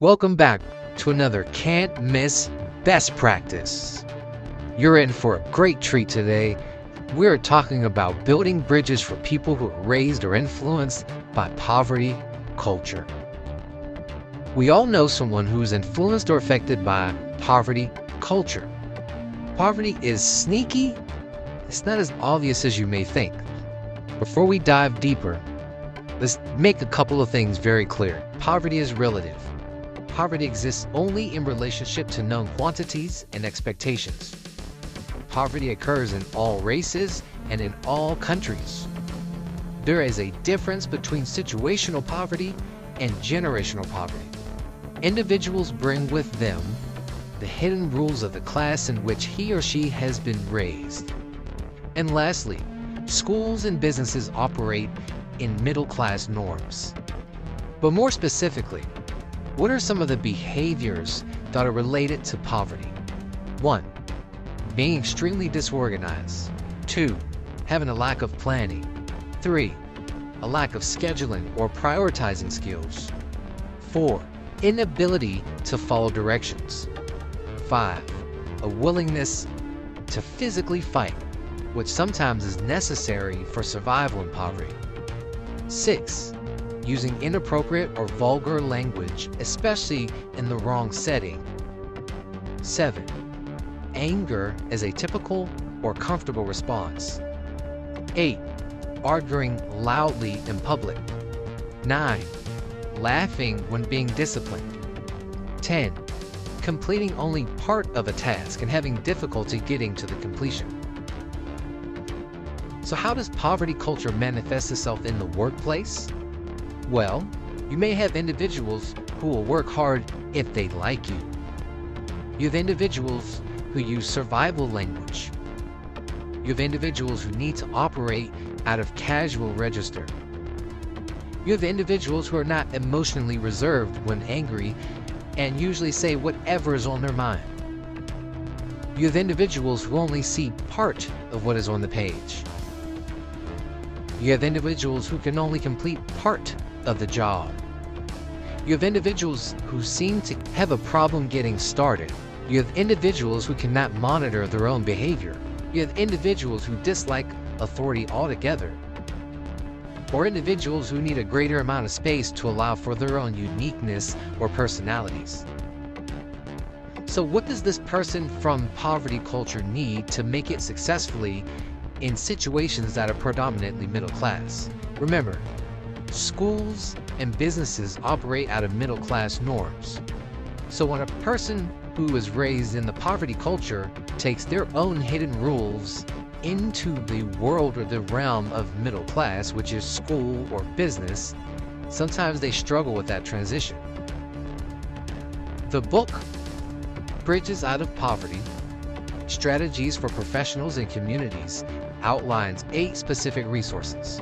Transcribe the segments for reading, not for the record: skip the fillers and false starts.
Welcome back to another Can't Miss Best Practice. You're in for a great treat today. We're talking about building bridges for people who are raised or influenced by poverty culture. We all know someone who is influenced or affected by poverty culture. Poverty is sneaky. It's not as obvious as you may think. Before we dive deeper, let's make a couple of things very clear. Poverty is relative. Poverty exists only in relationship to known quantities and expectations. Poverty occurs in all races and in all countries. There is a difference between situational poverty and generational poverty. Individuals bring with them the hidden rules of the class in which he or she has been raised. And lastly, schools and businesses operate in middle-class norms. But more specifically, what are some of the behaviors that are related to poverty? 1. Being extremely disorganized. 2. Having a lack of planning. 3. A lack of scheduling or prioritizing skills. 4. Inability to follow directions. 5. A willingness to physically fight, which sometimes is necessary for survival in poverty. 6. Using inappropriate or vulgar language, especially in the wrong setting. 7. Anger as a typical or comfortable response. 8. Arguing loudly in public. 9. Laughing when being disciplined. 10. Completing only part of a task and having difficulty getting to the completion. So how does poverty culture manifest itself in the workplace? Well, you may have individuals who will work hard if they like you. You have individuals who use survival language. You have individuals who need to operate out of casual register. You have individuals who are not emotionally reserved when angry and usually say whatever is on their mind. You have individuals who only see part of what is on the page. You have individuals who can only complete part of the job. You have individuals who seem to have a problem getting started. You have individuals who cannot monitor their own behavior. You have individuals who dislike authority altogether. Or individuals who need a greater amount of space to allow for their own uniqueness or personalities. So what does this person from poverty culture need to make it successfully in situations that are predominantly middle class? Remember, schools and businesses operate out of middle class norms. So when a person who is raised in the poverty culture takes their own hidden rules into the world or the realm of middle class, which is school or business, sometimes they struggle with that transition. The book, Bridges Out of Poverty, Strategies for Professionals and Communities, outlines 8 specific resources: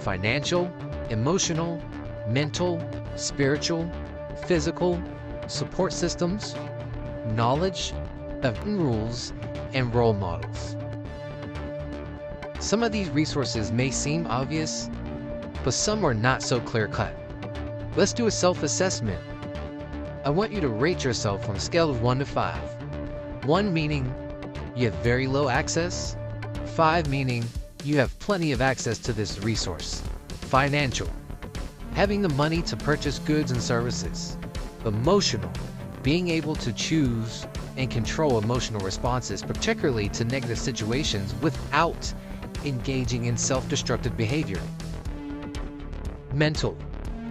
financial, emotional, mental, spiritual, physical, support systems, knowledge of rules, and role models. Some of these resources may seem obvious, but some are not so clear-cut. Let's do a self-assessment. I want you to rate yourself on a scale of 1 to 5. 1 meaning you have very low access, 5 meaning you have plenty of access to this resource. Financial, having the money to purchase goods and services. Emotional, being able to choose and control emotional responses, particularly to negative situations, without engaging in self-destructive behavior. Mental,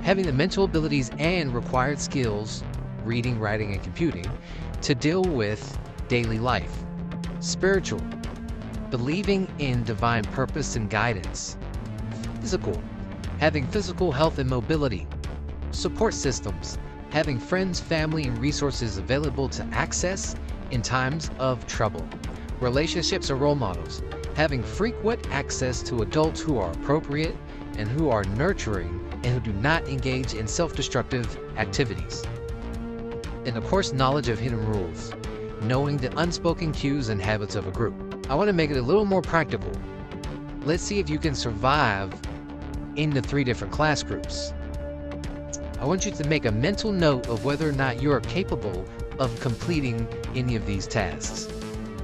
having the mental abilities and required skills, reading, writing, and computing, to deal with daily life. Spiritual, believing in divine purpose and guidance. Physical, having physical health and mobility. Support systems, having friends, family, and resources available to access in times of trouble. Relationships or role models, having frequent access to adults who are appropriate and who are nurturing and who do not engage in self-destructive activities. And of course, knowledge of hidden rules, knowing the unspoken cues and habits of a group. I want to make it a little more practical. Let's see if you can survive in the 3 different class groups. I want you to make a mental note of whether or not you are capable of completing any of these tasks.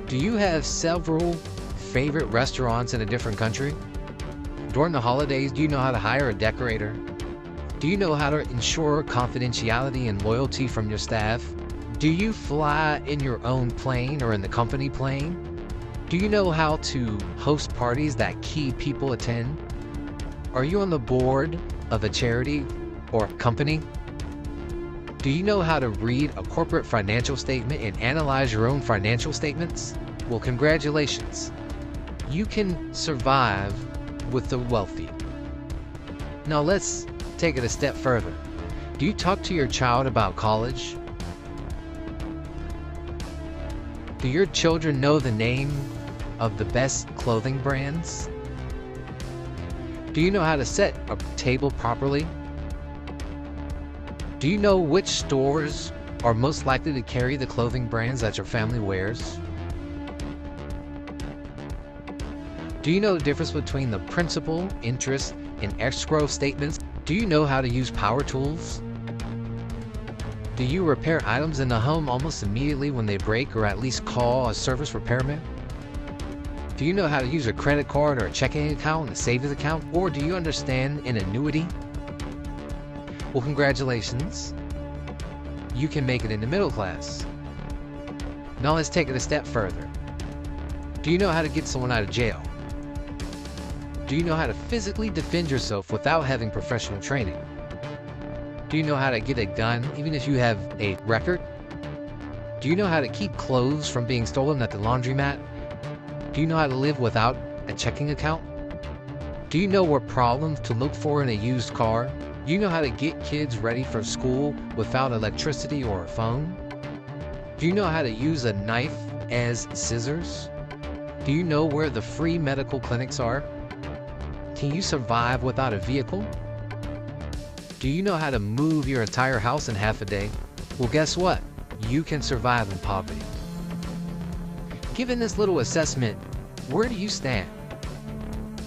Do you have several favorite restaurants in a different country? During the holidays, do you know how to hire a decorator? Do you know how to ensure confidentiality and loyalty from your staff? Do you fly in your own plane or in the company plane? Do you know how to host parties that key people attend? Are you on the board of a charity or company? Do you know how to read a corporate financial statement and analyze your own financial statements? Well, congratulations. You can survive with the wealthy. Now let's take it a step further. Do you talk to your child about college? Do your children know the name of the best clothing brands? Do you know how to set a table properly? Do you know which stores are most likely to carry the clothing brands that your family wears? Do you know the difference between the principal, interest, and escrow statements? Do you know how to use power tools? Do you repair items in the home almost immediately when they break, or at least call a service repairman? Do you know how to use a credit card or a checking account and a savings account? Or do you understand an annuity? Well, congratulations. You can make it in the middle class. Now let's take it a step further. Do you know how to get someone out of jail? Do you know how to physically defend yourself without having professional training? Do you know how to get a gun even if you have a record? Do you know how to keep clothes from being stolen at the laundromat? Do you know how to live without a checking account? Do you know what problems to look for in a used car? Do you know how to get kids ready for school without electricity or a phone? Do you know how to use a knife as scissors? Do you know where the free medical clinics are? Can you survive without a vehicle? Do you know how to move your entire house in half a day? Well, guess what? You can survive in poverty. Given this little assessment, where do you stand?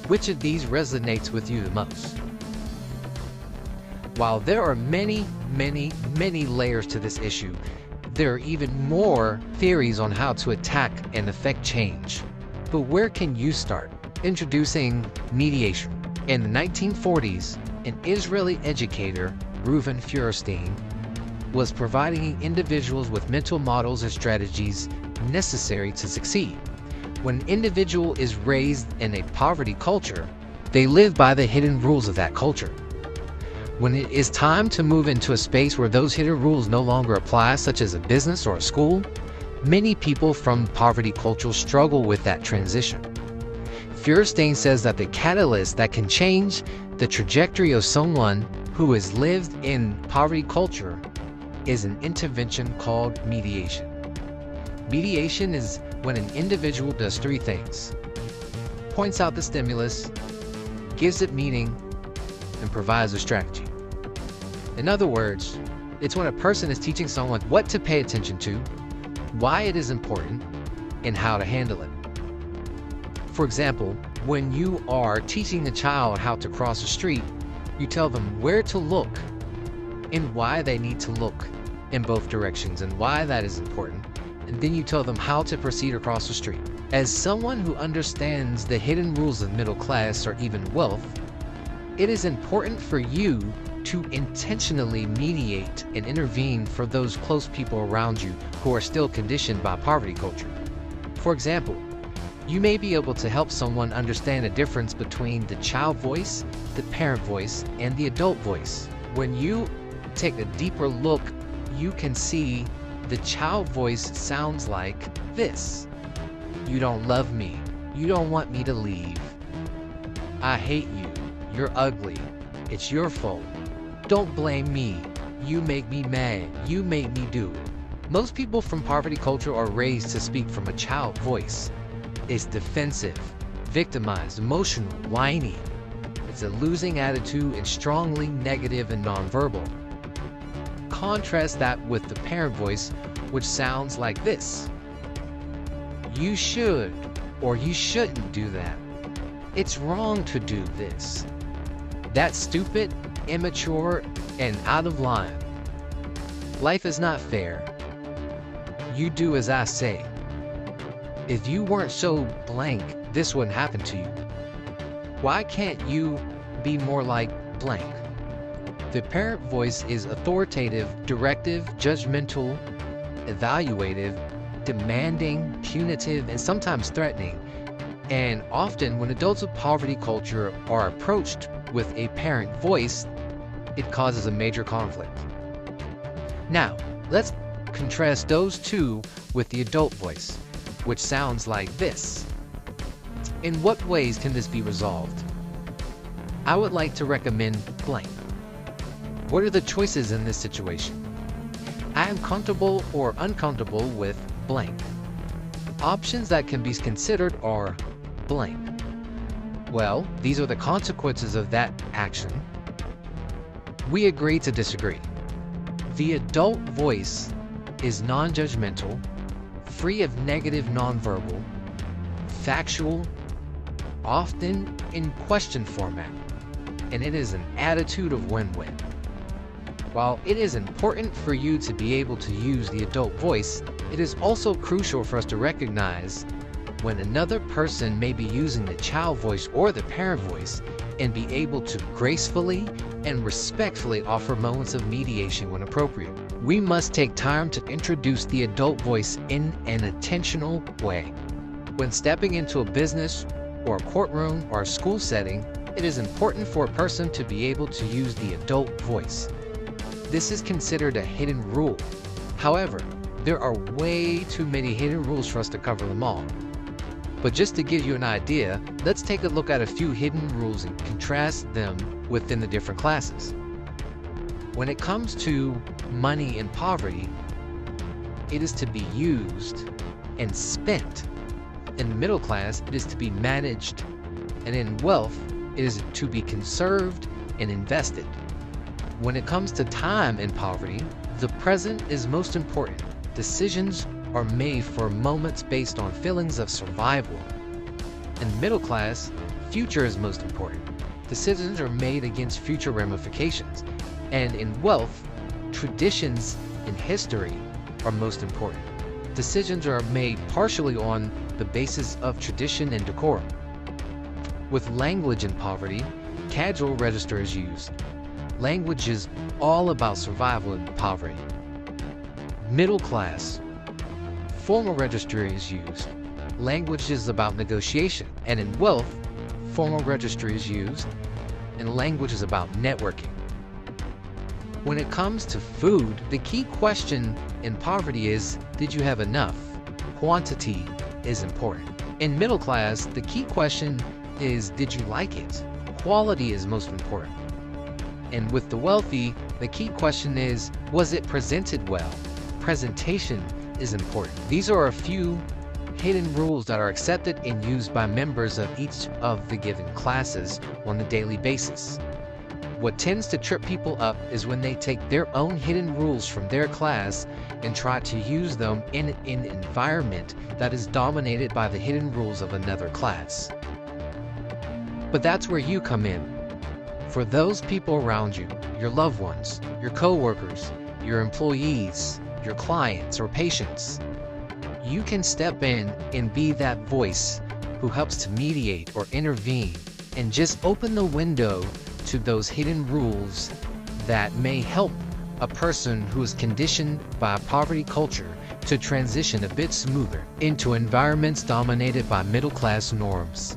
Which of these resonates with you the most? While there are many layers to this issue, there are even more theories on how to attack and affect change. But where can you start? Introducing mediation. In the 1940s, an Israeli educator, Reuven Feuerstein, was providing individuals with mental models and strategies necessary to succeed. When an individual is raised in a poverty culture, they live by the hidden rules of that culture. When it is time to move into a space where those hidden rules no longer apply, such as a business or a school, many people from poverty culture struggle with that transition. Feuerstein says that the catalyst that can change the trajectory of someone who has lived in poverty culture is an intervention called mediation. Mediation is when an individual does three things: points out the stimulus, gives it meaning, and provides a strategy. In other words, it's when a person is teaching someone what to pay attention to, why it is important, and how to handle it. For example, when you are teaching a child how to cross a street, you tell them where to look and why they need to look in both directions and why that is important, and then you tell them how to proceed across the street. As someone who understands the hidden rules of middle class or even wealth, it is important for you to intentionally mediate and intervene for those close people around you who are still conditioned by poverty culture. For example, you may be able to help someone understand the difference between the child voice, the parent voice, and the adult voice. When you take a deeper look, you can see the child voice sounds like this. You don't love me. You don't want me to leave. I hate you. You're ugly. It's your fault. Don't blame me. You make me mad. You made me do it. Most people from poverty culture are raised to speak from a child voice. It's defensive, victimized, emotional, whiny. It's a losing attitude and strongly negative and nonverbal. Contrast that with the parent voice, which sounds like this. You should or you shouldn't do that. It's wrong to do this. That's stupid. immature, and out of line. Life is not fair. You do as I say. If you weren't so blank, this wouldn't happen to you. Why can't you be more like blank? The parent voice is authoritative, directive, judgmental, evaluative, demanding, punitive, and sometimes threatening. And often when adults of poverty culture are approached with a parent voice, it causes a major conflict. Now, let's contrast those two with the adult voice, which sounds like this. In what ways can this be resolved? I would like to recommend blank. What are the choices in this situation? I am comfortable or uncomfortable with blank. Options that can be considered are blank. Well, these are the consequences of that action. We agree to disagree. The adult voice is non-judgmental, free of negative nonverbal, factual, often in question format, and it is an attitude of win-win. While it is important for you to be able to use the adult voice, it is also crucial for us to recognize when another person may be using the child voice or the parent voice and be able to gracefully and respectfully offer moments of mediation when appropriate. We must take time to introduce the adult voice in an intentional way. When stepping into a business or a courtroom or a school setting, it is important for a person to be able to use the adult voice. This is considered a hidden rule. However, there are way too many hidden rules for us to cover them all. But just to give you an idea, let's take a look at a few hidden rules and contrast them within the different classes. When it comes to money and poverty, it is to be used and spent. In the middle class, it is to be managed, and in wealth, it is to be conserved and invested. When it comes to time in poverty, the present is most important. Decisions are made for moments based on feelings of survival. In the middle class, future is most important. Decisions are made against future ramifications. And in wealth, traditions and history are most important. Decisions are made partially on the basis of tradition and decorum. With language in poverty, casual register is used. Language is all about survival in poverty. Middle class, formal registry is used. Language is about negotiation, and in wealth, formal registry is used, and language is about networking. When it comes to food, the key question in poverty is, did you have enough? Quantity is important. In middle class, the key question is, did you like it? Quality is most important. And with the wealthy, the key question is, was it presented well? Presentation is important. These are a few hidden rules that are accepted and used by members of each of the given classes on a daily basis. What tends to trip people up is when they take their own hidden rules from their class and try to use them in an environment that is dominated by the hidden rules of another class. But that's where you come in. For those people around you, your loved ones, your co-workers, your employees, your clients or patients, you can step in and be that voice who helps to mediate or intervene and just open the window to those hidden rules that may help a person who is conditioned by a poverty culture to transition a bit smoother into environments dominated by middle-class norms.